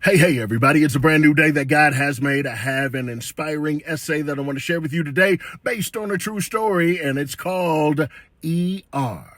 Hey, everybody. It's a brand new day that God has made. I have an inspiring essay that I want to share with you today based on a true story, and it's called ER.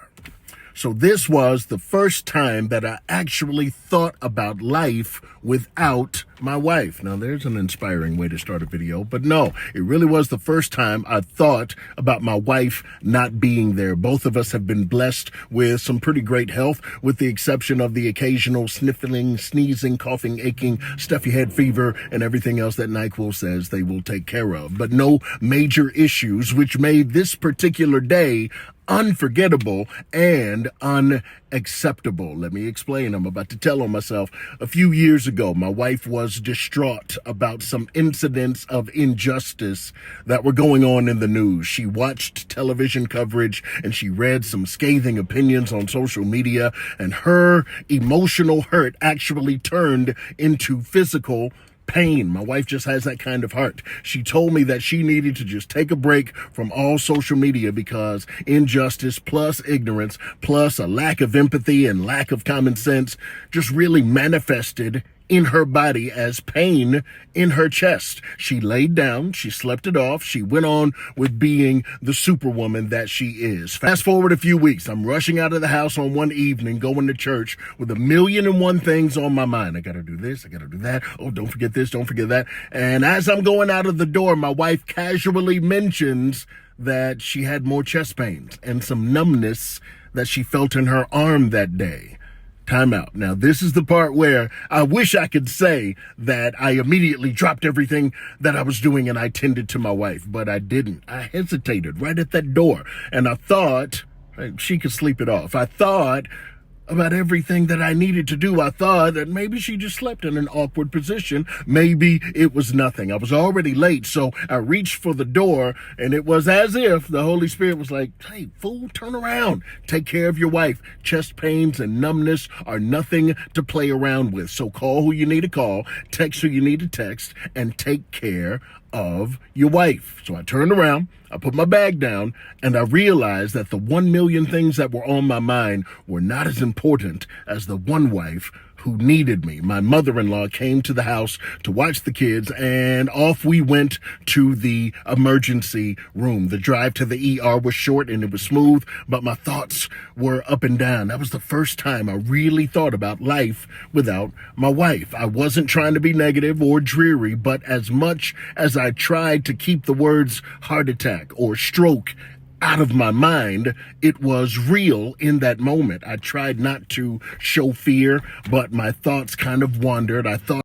So this was the first time that I actually thought about life without my wife. Now, there's an inspiring way to start a video, but no, it really was the first time I thought about my wife not being there. Both of us have been blessed with some pretty great health, with the exception of the occasional sniffling, sneezing, coughing, aching, stuffy head fever, and everything else that NyQuil says they will take care of. But no major issues, which made this particular day unforgettable and unacceptable. Let me explain. I'm about to tell on myself. A few years ago, my wife was distraught about some incidents of injustice that were going on in the news. She watched television coverage and she read some scathing opinions on social media, and her emotional hurt actually turned into physical pain. My wife just has that kind of heart. She told me that she needed to just take a break from all social media because injustice plus ignorance plus a lack of empathy and lack of common sense just really manifested in her body as pain in her chest. She laid down, she slept it off, she went on with being the superwoman that she is. Fast forward a few weeks, I'm rushing out of the house on one evening, going to church with 1,000,001 things on my mind. I gotta do this, I gotta do that. Oh, don't forget this, don't forget that. And as I'm going out of the door, my wife casually mentions that she had more chest pains and some numbness that she felt in her arm that day. Time out. Now, this is the part where I wish I could say that I immediately dropped everything that I was doing and I tended to my wife, but I didn't. I hesitated right at that door, and I thought she could sleep it off. I thought about everything that I needed to do. I thought that maybe she just slept in an awkward position. Maybe it was nothing. I was already late, so I reached for the door, and it was as if the Holy Spirit was like, hey, fool, turn around. Take care of your wife. Chest pains and numbness are nothing to play around with. So call who you need to call, text who you need to text, and take care of your wife. So I turned around, I put my bag down, and I realized that the 1,000,000 things that were on my mind were not as important as the one wife who needed me. My mother-in-law came to the house to watch the kids, and off we went to the emergency room. The drive to the ER was short and it was smooth, but my thoughts were up and down. That was the first time I really thought about life without my wife. I wasn't trying to be negative or dreary, but as much as I tried to keep the words heart attack or stroke out of my mind, it was real in that moment. I tried not to show fear, but my thoughts kind of wandered. I thought